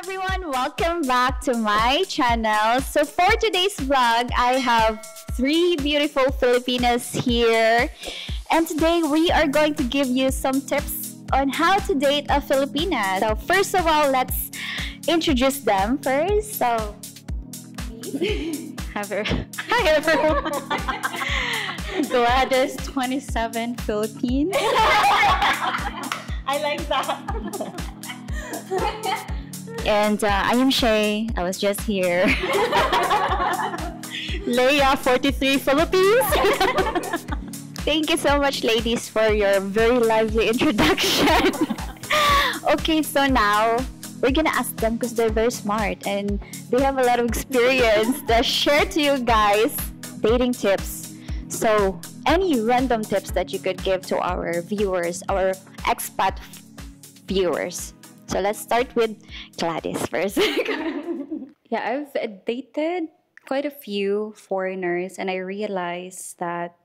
everyone, welcome back to my channel. So for today's vlog, I have three beautiful Filipinas here. And today we are going to give you some tips on how to date a Filipina. So first of all, let's introduce them first. So Hi everyone. Gladys, 27, Philippine. I like that. And I am Shay. I was just here. Leah, 43, Philippines. Thank you so much, ladies, for your very lively introduction. Okay, so now we're gonna ask them because they're very smart and they have a lot of experience to share to you guys dating tips. So, any random tips that you could give to our viewers, our expat viewers. So let's start with Gladys first. Yeah, I've dated quite a few foreigners, and I realized that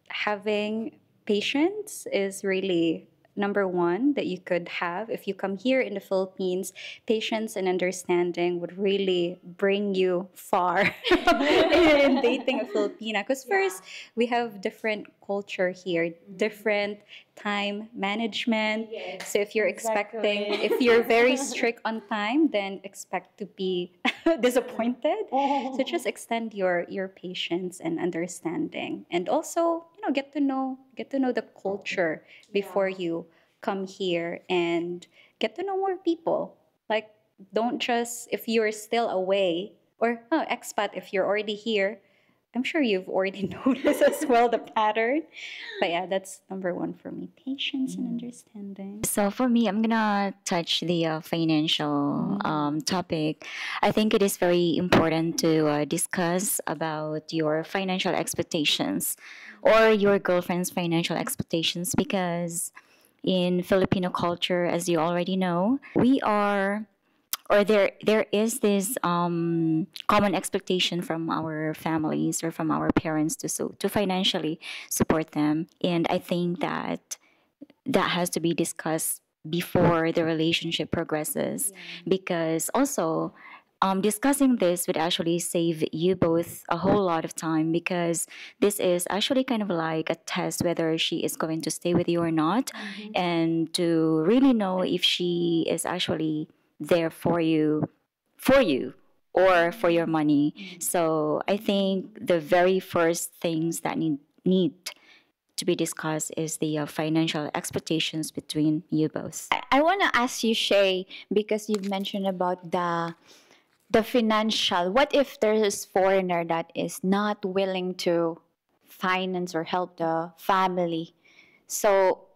having patience is really number one that you could have. If you come here in the Philippines, patience and understanding would really bring you far in dating a Filipina. Because first, we have different culture here, different time management. Yes, so if you're expecting, if you're very strict on time, then expect to be disappointed. So just extend your patience and understanding, and also get to know the culture before you come here and get to know more people. Like, don't just, if you're still away, or expat, if you're already here, I'm sure you've already noticed as well the pattern. But yeah, that's number one for me: patience and understanding. So for me, I'm gonna touch the financial topic. I think it is very important to discuss about your financial expectations or your girlfriend's financial expectations, because in Filipino culture, as you already know, we are, or there is this common expectation from our families or from our parents to financially support them. And I think that has to be discussed before the relationship progresses, because also discussing this would actually save you both a whole lot of time, because this is actually kind of like a test whether she is going to stay with you or not, and to really know if she is actually there for you or for your money. So I think the very first things that need to be discussed is the financial expectations between you both. I want to ask you, Shay, because you've mentioned about the financial. What if there is foreigner that is not willing to finance or help the family? So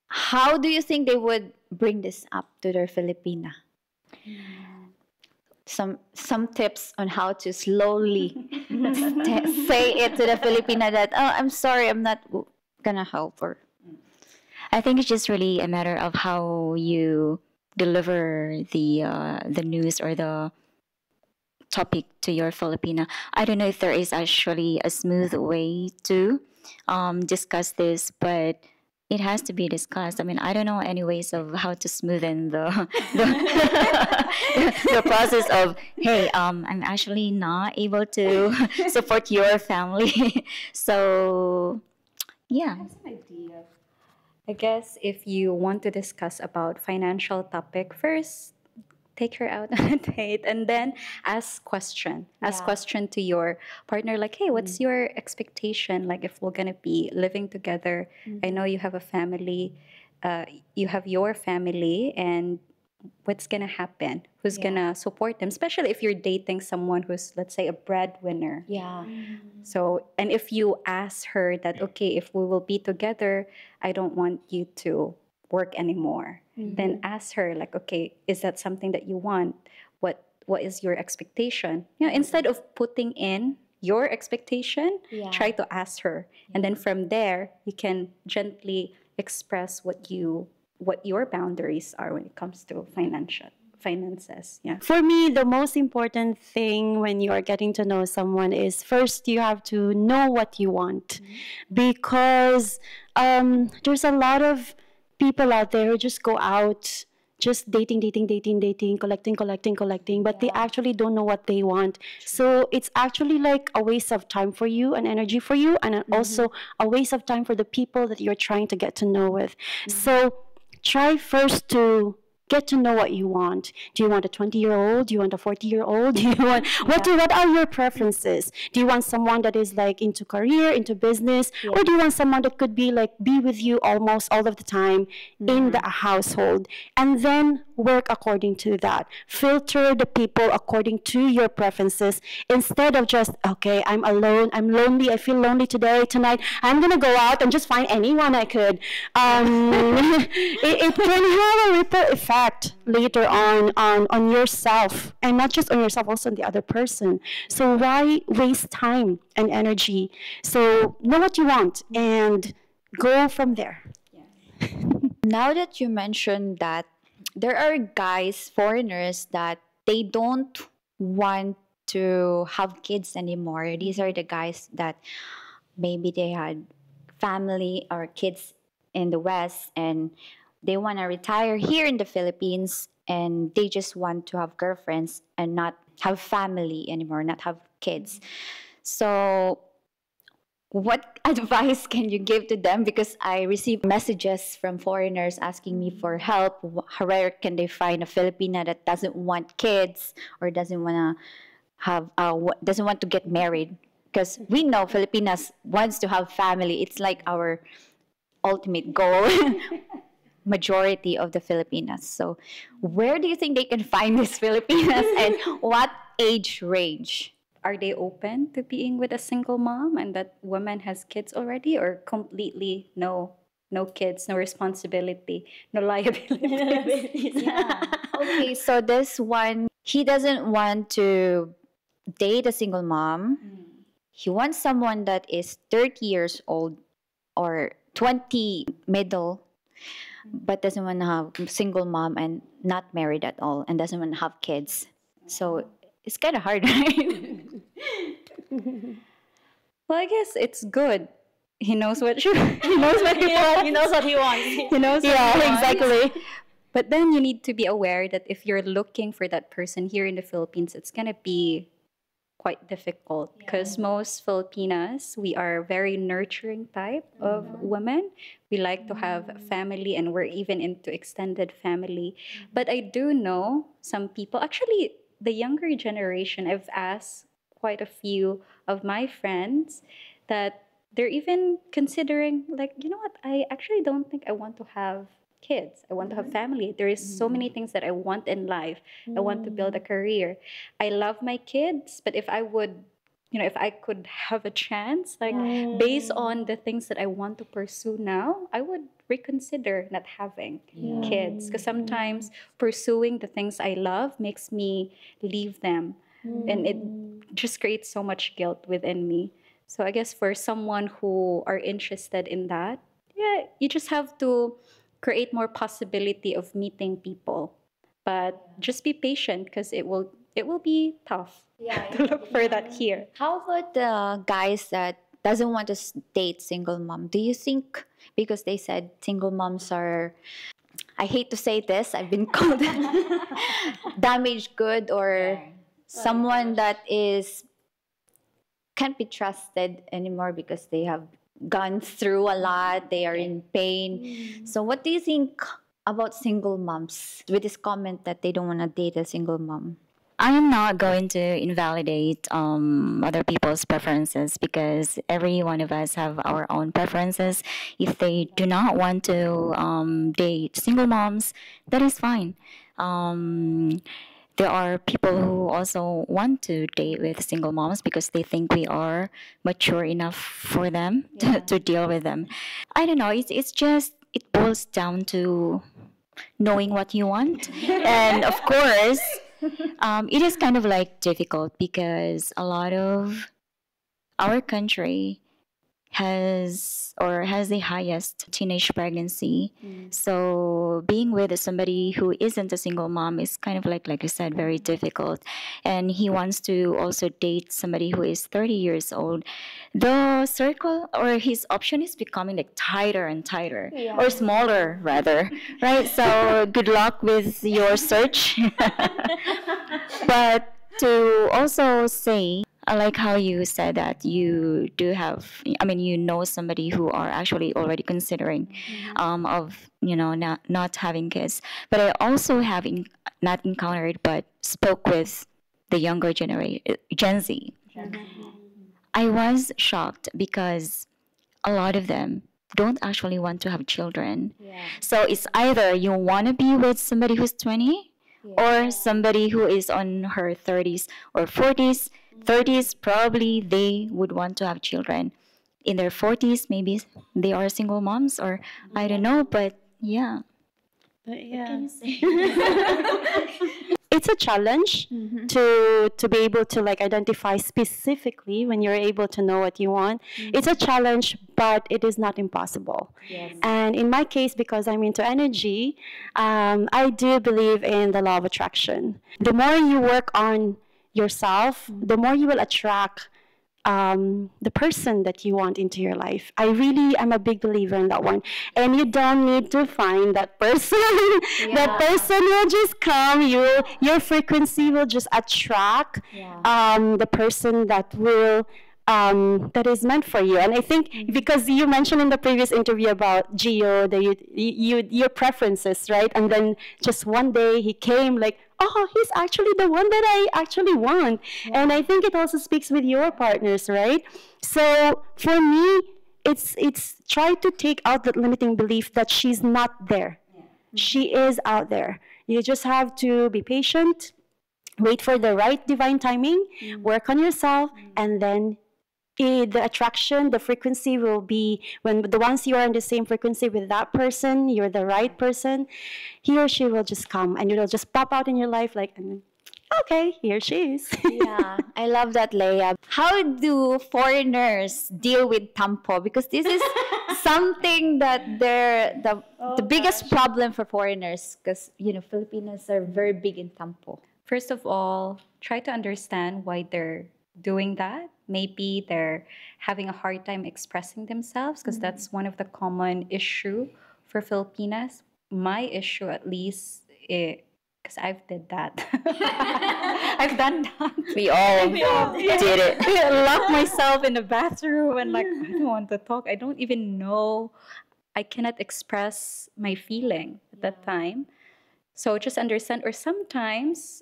how do you think they would bring this up to their Filipina? Some tips on how to slowly say it to the Filipina that, oh, I'm sorry, I'm not gonna help her. I think it's just really a matter of how you deliver the news or the topic to your Filipina. I don't know if there is actually a smooth way to discuss this, but it has to be discussed. I mean, I don't know any ways of how to smoothen the process of, hey, I'm actually not able to support your family. So, yeah. That's an idea. I guess if you want to discuss about financial topic, first take her out on a date and then ask question to your partner, like, hey, what's your expectation, like, if we're gonna be living together? I know you have a family, you have your family, and what's gonna happen, who's gonna support them, especially if you're dating someone who's, let's say, a breadwinner. So, and if you ask her that, okay, if we will be together, I don't want you to work anymore, then ask her, like, okay, is that something that you want? What is your expectation? Instead of putting in your expectation, try to ask her, and then from there you can gently express what your boundaries are when it comes to finances. For me, the most important thing when you are getting to know someone is, first you have to know what you want, because there's a lot of people out there who just go out just dating, dating, dating, dating, collecting, collecting, collecting, but they actually don't know what they want. So it's actually like a waste of time for you and energy for you, and also a waste of time for the people that you're trying to get to know with. So try first to get to know what you want. Do you want a 20-year-old? Do you want a 40-year-old? Do you want what are your preferences? Do you want someone that is like into career, into business, or do you want someone that could be like be with you almost all of the time in the household? And then work according to that. Filter the people according to your preferences instead of just, okay, I'm alone, I'm lonely, I feel lonely today, tonight, I'm gonna go out and just find anyone I could. It can have a ripple effect later on yourself, and not just on yourself, also on the other person. So why waste time and energy? So know what you want and go from there. Now that you mentioned that, there are guys, foreigners, that they don't want to have kids anymore. These are the guys that maybe they had family or kids in the West and they want to retire here in the Philippines, and they just want to have girlfriends and not have family anymore, not have kids. So what advice can you give to them? Because I receive messages from foreigners asking me for help. Where can they find a Filipina that doesn't want kids or doesn't want to have doesn't want to get married? Because we know Filipinas wants to have family. It's like our ultimate goal. Majority of the Filipinas. So where do you think they can find these Filipinas, and what age range? Are they open to being with a single mom and that woman has kids already, or completely no kids, no responsibility, no liabilities? Okay, so this one, he doesn't want to date a single mom. He wants someone that is 30 years old or 20 middle, but doesn't want to have a single mom and not married at all and doesn't want to have kids. So it's kind of hard, right? Well, I guess it's good. He knows what he knows what he wants. He knows what he wants. He knows what he wants. Exactly. But then you need to be aware that if you're looking for that person here in the Philippines, it's gonna be quite difficult because most Filipinas, we are very nurturing type of women. We like to have a family, and we're even into extended family. But I do know some people, actually the younger generation, I've asked quite a few of my friends that they're even considering, like, you know what, I actually don't think I want to have kids. I want to have family. There is so many things that I want in life. I want to build a career. I love my kids, but if I would, if I could have a chance, like based on the things that I want to pursue now, I would reconsider not having kids. Because sometimes pursuing the things I love makes me leave them. And it just creates so much guilt within me. So I guess for someone who are interested in that, you just have to create more possibility of meeting people, but just be patient because it will be tough to look for that here. How about the guys that doesn't want to date single mom? Do you think, because they said single moms are, I hate to say this, I've been called damaged good, or someone that can't be trusted anymore because they have gone through a lot, they are in pain. So what do you think about single moms with this comment that they don't want to date a single mom? I am not going to invalidate other people's preferences, because every one of us have our own preferences. If they do not want to date single moms, that is fine. There are people who also want to date with single moms because they think we are mature enough for them to deal with them. I don't know. It's just, it boils down to knowing what you want. And of course, it is kind of like difficult because a lot of our country has the highest teenage pregnancy. So being with somebody who isn't a single mom is kind of like you said, very difficult. And he wants to also date somebody who is 30 years old. The circle or his option is becoming like tighter and tighter, or smaller rather, right? So good luck with your search. But to also say, I like how you said that you do have, I mean, you know somebody who are actually already considering of, not having kids. But I also have not encountered, but spoke with the younger generation, Gen Z. I was shocked because a lot of them don't actually want to have children. So it's either you want to be with somebody who's 20 or somebody who is on her 30s or 40s. 30s, probably they would want to have children. In their 40s, maybe they are single moms, or I don't know, but yeah. It's a challenge to be able to like identify specifically when you're able to know what you want. It's a challenge, but it is not impossible. And in my case, because I'm into energy, I do believe in the law of attraction. The more you work on yourself, the more you will attract the person that you want into your life. I really am a big believer in that one. And you don't need to find that person. That person will just come. Your frequency will just attract the person that will that is meant for you. And I think because you mentioned in the previous interview about Gio, your preferences, right? And then just one day he came like, oh, he's actually the one that I actually want. And I think it also speaks with your partners, right? So for me, it's try to take out that limiting belief that she's not there. She is out there. You just have to be patient, wait for the right divine timing, work on yourself, and then the attraction, the frequency will be when the once you are in the same frequency with that person, you're the right person, he or she will just come and it'll just pop out in your life like, and then, okay, here she is. Yeah, I love that, Leah. How do foreigners deal with tampo? Because this is something that they're the biggest problem for foreigners. Because Filipinos are very big in tampo. First of all, try to understand why they're doing that. Maybe they're having a hard time expressing themselves because that's one of the common issue for Filipinas. My issue, at least, because I've did that. I've done that. We all did it. I locked myself in the bathroom and like, I don't want to talk. I don't even know. I cannot express my feeling at that time. So just understand. Or sometimes,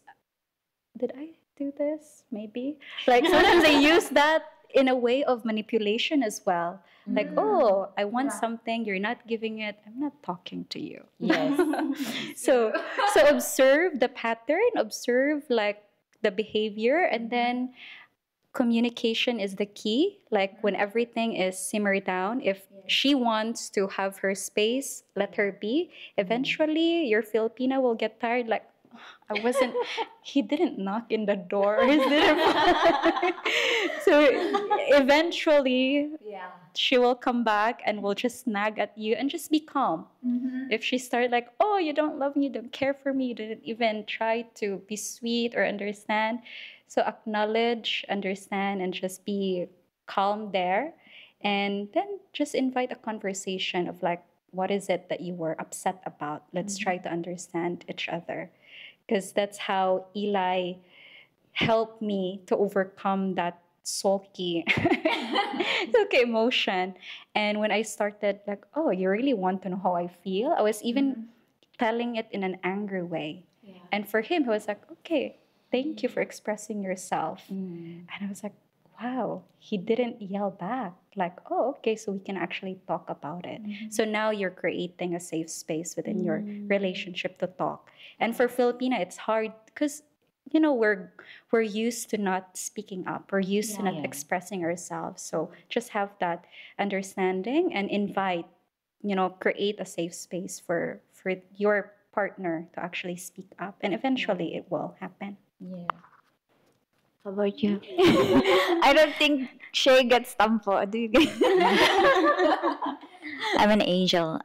did I do this? Maybe. Like sometimes they use that in a way of manipulation as well. Like, oh, I want something, you're not giving it, I'm not talking to you. Yes. So observe the pattern, observe like the behavior, and then communication is the key. Like when everything is simmered down, if she wants to have her space, let her be. Eventually, your Filipina will get tired. Like, he didn't knock in the door. So eventually, she will come back and will just nag at you and just be calm. If she started like, oh, you don't love me, you don't care for me, you didn't even try to be sweet or understand. So acknowledge, understand, and just be calm there. And then just invite a conversation of like, what is it that you were upset about? Let's try to understand each other. Because that's how Eli helped me to overcome that sulky emotion. And when I started like, oh, you really want to know how I feel? I was even telling it in an angry way. And for him, he was like, okay, thank you for expressing yourself. And I was like, wow, he didn't yell back. Like, oh, okay, so we can actually talk about it. So now you're creating a safe space within your relationship to talk. And for Filipina, it's hard because, we're used to not speaking up. We're used to not expressing ourselves. So just have that understanding and invite, create a safe space for your partner to actually speak up. And eventually it will happen. Yeah. How about you? I don't think Shay gets tampo. Do you get? I'm an angel.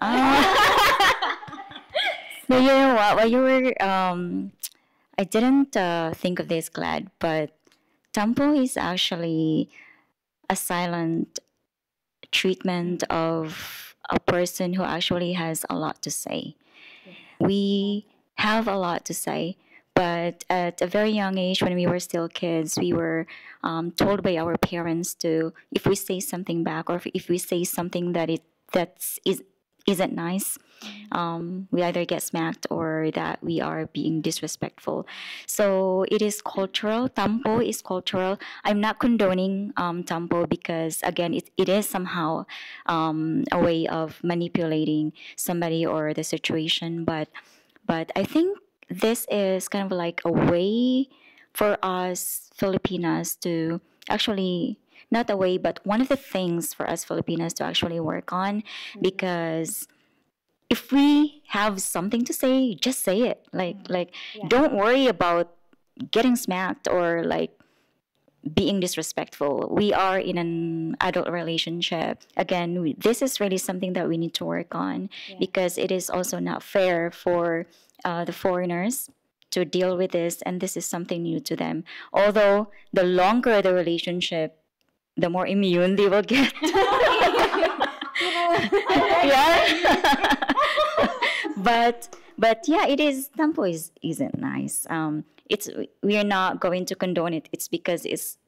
No, you know what? While you were, I didn't think of this, Glad, but tampo is actually a silent treatment of a person who actually has a lot to say. We have a lot to say, but at a very young age, when we were still kids, we were told by our parents to, if we say something back, or if we say something isn't nice, we either get smacked or that we are being disrespectful. So it is cultural. Tampo is cultural. I'm not condoning tampo because, again, it is somehow a way of manipulating somebody or the situation. But I think this is kind of like a way for us Filipinas to actually, not a way, but one of the things for us Filipinas to actually work on, because if we have something to say, just say it. Don't worry about getting smacked or like being disrespectful. We are in an adult relationship. Again, this is really something that we need to work on, because it is also not fair for the foreigners to deal with this, and this is something new to them. Although the longer the relationship, the more immune they will get. Yeah. but yeah, it is, tampo isn't nice. We are not going to condone it. It's because it's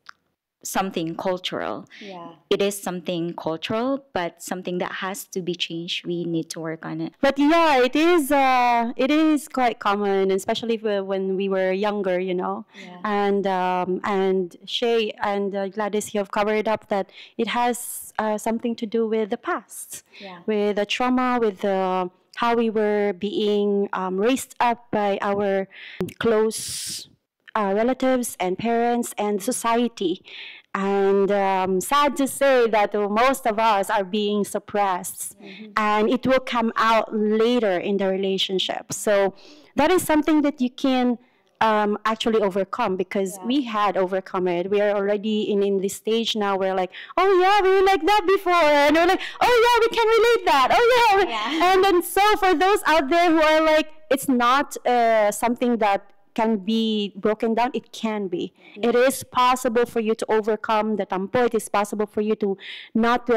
something cultural. Yeah. It is something cultural, but something that has to be changed. We need to work on it. But yeah, it is quite common, especially when we were younger, you know. Yeah. And Shay and Gladys, you have covered up that it has something to do with the past, with the trauma, with how we were being raised up by our close relatives and parents and society. And sad to say that most of us are being suppressed, and it will come out later in the relationship. So that is something that you can actually overcome, because we had overcome it. We are already in this stage now where like, oh yeah, we were like that before, and we're like, oh yeah, we can relate that. Oh yeah. And then so for those out there who are like, it's not something that can be broken down, it can be. It is possible for you to overcome the tampo. It is possible for you to not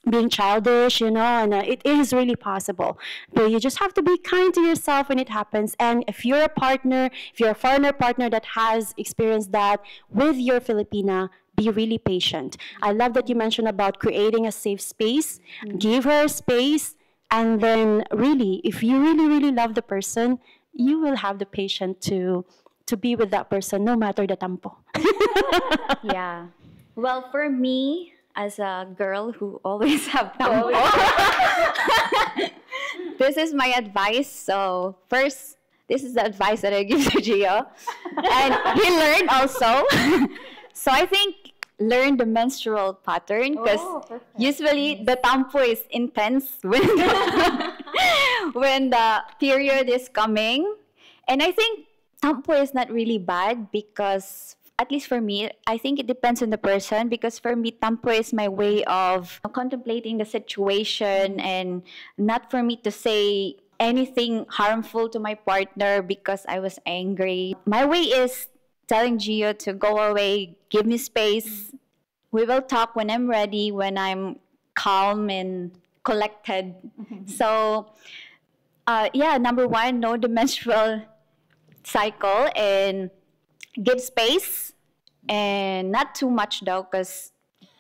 being childish, you know, and it is really possible. But you just have to be kind to yourself when it happens. And if you're a partner, if you're a foreigner partner that has experienced that with your Filipina, be really patient. I love that you mentioned about creating a safe space. Give her space, and then really, if you really, really love the person, you will have the patience to be with that person no matter the tampo. Yeah. Well, for me, as a girl who always have tampo, this is my advice. So first, this is the advice that I give to Gio. And he learned also. So I think learn the menstrual pattern, because usually the tampo is intense when the period is coming. And I think tampo is not really bad, because at least for me, I think it depends on the person, because for me, tampo is my way of contemplating the situation and not for me to say anything harmful to my partner because I was angry. My way is telling Gio to go away, give me space. We will talk when I'm ready, when I'm calm and collected. So, number one, know the menstrual cycle and give space, and not too much though, because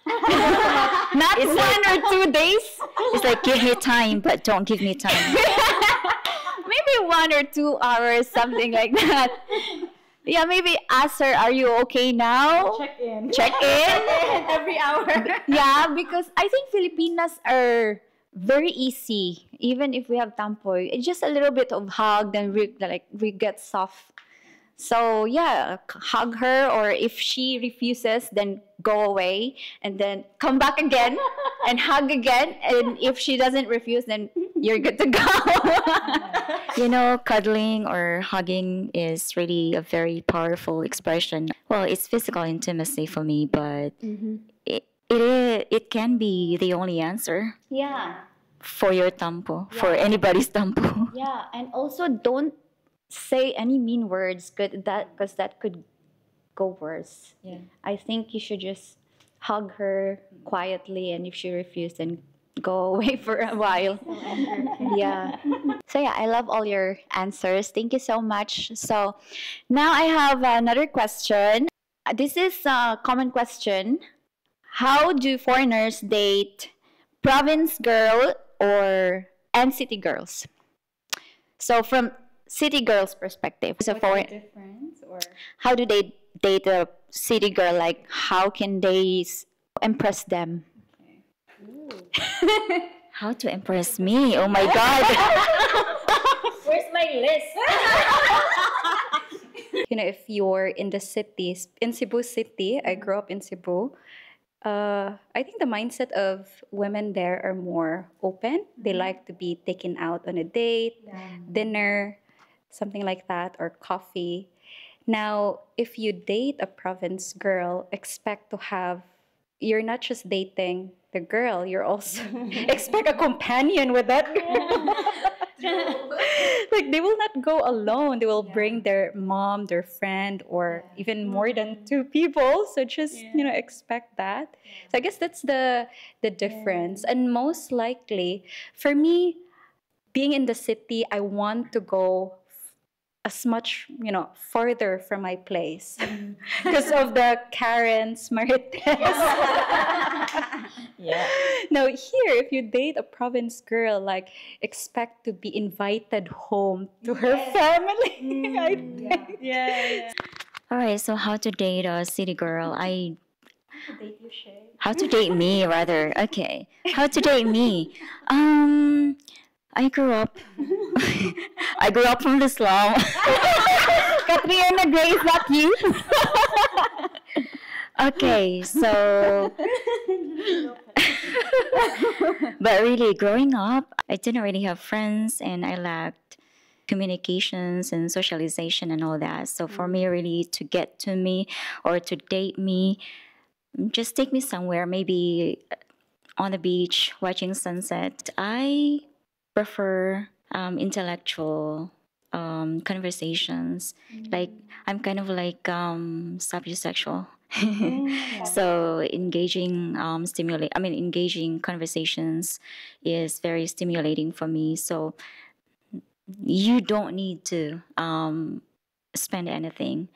not 1 or 2 days. It's like, give me time, but don't give me time. Maybe 1 or 2 hours, something like that. Yeah, maybe ask her, are you okay now? Check in. Every hour. Yeah, because I think Filipinas are very easy. Even if we have tampo, it's just a little bit of hug, then we get soft. So yeah, hug her, or if she refuses, then go away and then come back again and hug again. And if she doesn't refuse, then you're good to go. You know, cuddling or hugging is really a very powerful expression. Well, it's physical intimacy for me, but it can be the only answer Yeah. for your tampo, for anybody's tampo. Yeah, and also don't say any mean words, because that could go worse. Yeah. I think you should just hug her quietly, and if she refuses, then go away for a while. Yeah. So yeah, I love all your answers. Thank you so much. So now I have another question. This is a common question. How do foreigners date province girl and city girls? So from city girls' perspective, so What's the difference? Or how do they date a city girl? Like, how can they impress them? How to impress me? Oh my God. where's my list? You know, if you're in the cities, in Cebu City, I grew up in Cebu. I think the mindset of women there are more open. They like to be taken out on a date, dinner, something like that, or coffee. Now, if you date a province girl, expect to have, you're not just dating the girl, you're also expect a companion with that girl. Like, they will not go alone. They will bring their mom, their friend, or even more than two people. So just, expect that. So I guess that's the difference. And most likely, for me, being in the city, I want to go as much, further from my place because of the Karens, Marites. Yeah. Now here, if you date a province girl, like, expect to be invited home to her family. I think. Yeah. All right, so how to date a city girl? Date you, Shay. How to date me, rather. Okay. How to date me? I grew up from the slum. Katrina Gray is not you. Okay, so but really growing up, I didn't really have friends and I lacked communications and socialization and all that. So for me really to get to me or to date me, just take me somewhere, maybe on the beach watching sunset. I prefer intellectual conversations. Like, I'm kind of like sapiosexual. So engaging engaging conversations is very stimulating for me. So you don't need to spend anything.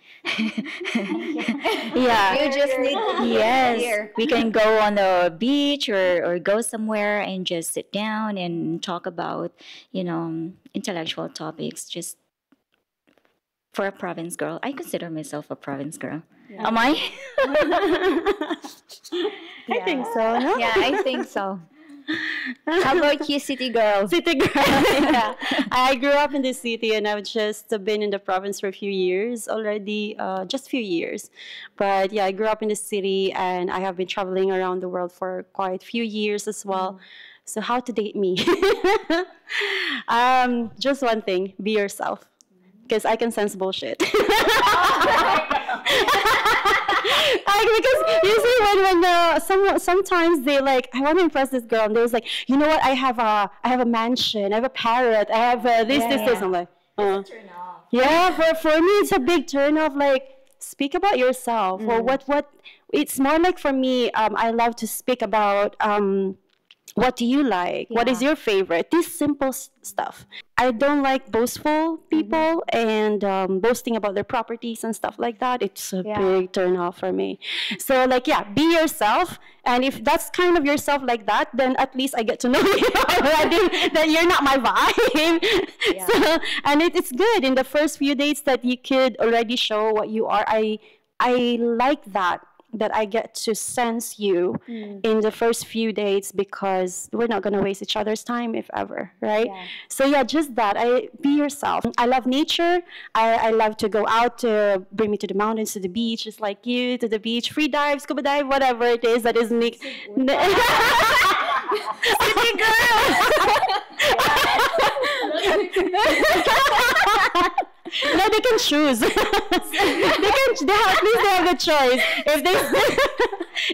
Yeah. You just need Yes, we can go on the beach or go somewhere and just sit down and talk about, intellectual topics. Just for a province girl, I consider myself a province girl. Yeah. Am I? I think so, no? Yeah, I think so. How about you, city girl? City girl. Yeah. I grew up in the city and I've just been in the province for a few years already, just few years. But yeah, I grew up in the city and I have been traveling around the world for quite a few years as well. So how to date me? Just one thing, be yourself. Because I can sense bullshit. Because you see when sometimes they like, I want to impress this girl, and they was like, you know what, I have a mansion, I have a parrot, I have this. I'm like, yeah, for me it's a big turn off. Like, speak about yourself or what it's more like for me. I love to speak about what do you like? What is your favorite? This simple stuff. I don't like boastful people and boasting about their properties and stuff like that. It's a big turn off for me. So like, be yourself. And if that's kind of yourself like that, then at least I get to know you already, that you're not my vibe. Yeah. So, and it's good in the first few dates that you could already show what you are. I like that I get to sense you in the first few dates, because we're not going to waste each other's time, if ever, right? Yeah. So yeah, just that. Be yourself. I love nature. I love to go out, to bring me to the mountains, to the beach, just like you, to the beach, free dive, scuba dive, whatever it is that is me. City girl! choose. They have the choice.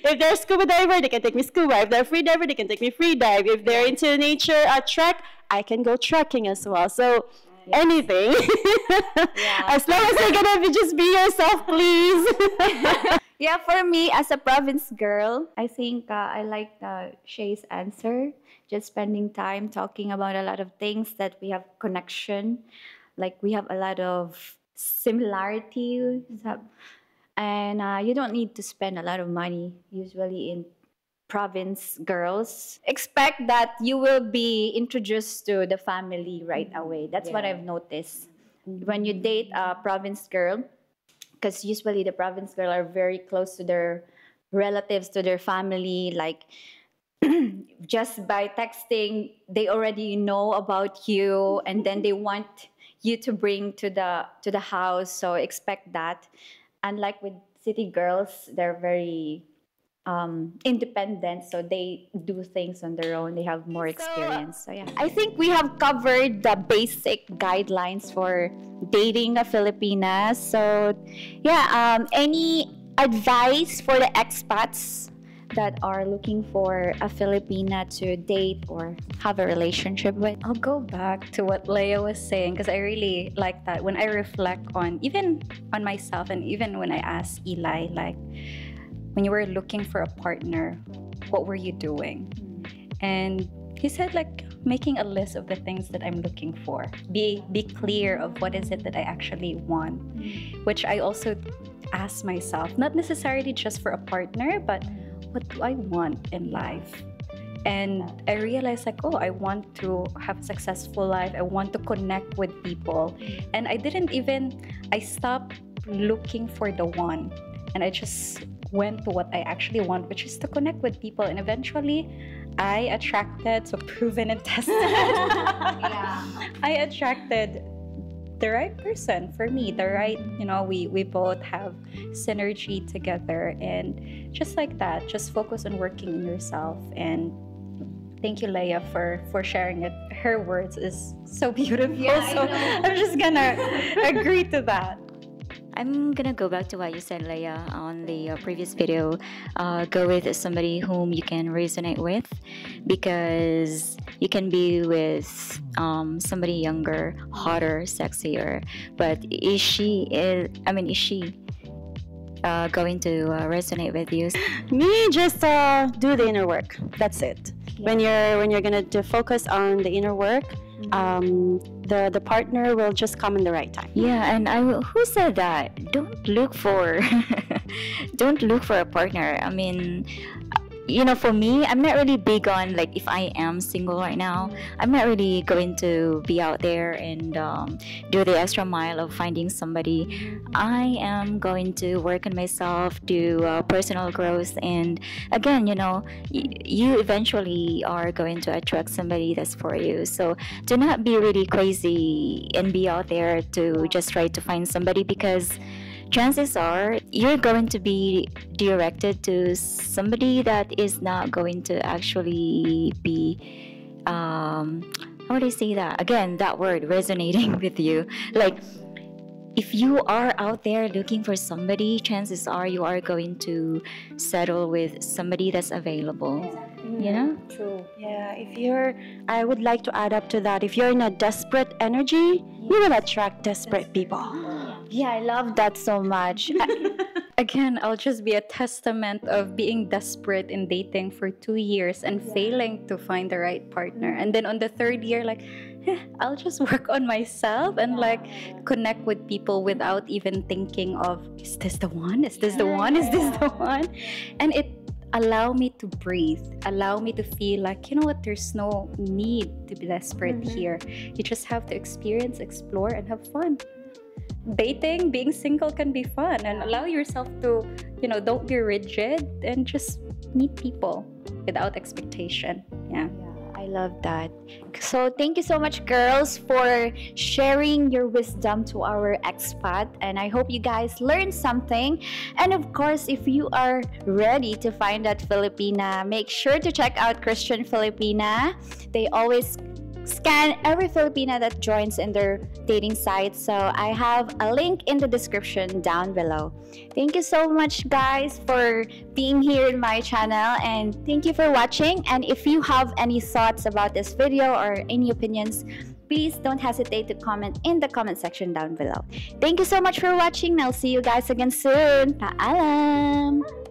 If they're scuba diver, they can take me scuba. If they're free diver, they can take me free dive. If they're into nature, trek, I can go trekking as well. So anything, as long as you're gonna just be yourself, please. Yeah, for me as a province girl, I think I like Shay's answer. Just spending time talking about a lot of things that we have connection, like we have a lot of similarities, and you don't need to spend a lot of money. Usually in province girls, expect that you will be introduced to the family right away. That's what I've noticed when you date a province girl, because usually the province girl are very close to their relatives, to their family, like just by texting they already know about you, and then they want you to bring to the house, so expect that. Unlike with city girls, they're very independent, so they do things on their own. They have more experience. So yeah, I think we have covered the basic guidelines for dating a Filipina. So yeah, any advice for the expats that are looking for a Filipina to date or have a relationship with? I'll go back to what Leah was saying, because I really like that. When I reflect on, even on myself, and even when I asked Eli, like, when you were looking for a partner, what were you doing? And he said, like, making a list of the things that I'm looking for. Be clear of what is it that I actually want, which I also asked myself, not necessarily just for a partner, but what do I want in life? And I realized, like, oh, I want to have a successful life. I want to connect with people. And I stopped looking for the one. And I just went to what I actually want, which is to connect with people. And eventually, I attracted, so proven and tested, I attracted the right person for me, the right, we both have synergy together. And just like that, just focus on working on yourself. And thank you, Leah, for sharing it. Her words is so beautiful. So I'm just gonna agree to that. I'm gonna go back to what you said, Leah, on the previous video. Go with somebody whom you can resonate with, because you can be with somebody younger, hotter, sexier, but is she going to resonate with you? Me, just do the inner work. That's it. When you're gonna focus on the inner work, the partner will just come in the right time. Yeah, and who said that? Don't look for a partner. I mean, for me, I'm not really big on, like, if I am single right now, I'm not really going to be out there and do the extra mile of finding somebody. I am going to work on myself, do personal growth, and again, you eventually are going to attract somebody that's for you. So do not be really crazy and be out there to just try to find somebody, because chances are you're going to be directed to somebody that is not going to actually be how would I say that? Again, that word, resonating with you. Like, if you are out there looking for somebody, chances are you are going to settle with somebody that's available. True. Yeah, I would like to add up to that. If you're in a desperate energy, you will attract desperate people. Yeah, I love that so much. Again, I'll just be a testament of being desperate in dating for 2 years and failing to find the right partner. And then on the 3rd year, like, I'll just work on myself and like connect with people without even thinking of, is this the one? Is this the one? Is this the one? And it allowed me to breathe, allow me to feel like, there's no need to be desperate here. You just have to experience, explore, and have fun. Dating, being single can be fun, and allow yourself to, don't be rigid and just meet people without expectation. Yeah. I love that. So thank you so much, girls, for sharing your wisdom to our expat, and I hope you guys learned something. And of course, if you are ready to find that Filipina, make sure to check out Christian Filipina. They always scan every Filipina that joins in their dating site. So I have a link in the description down below. Thank you so much, guys, for being here in my channel, and thank you for watching. And if you have any thoughts about this video or any opinions, please don't hesitate to comment in the comment section down below. Thank you so much for watching. I'll see you guys again soon. Paalam!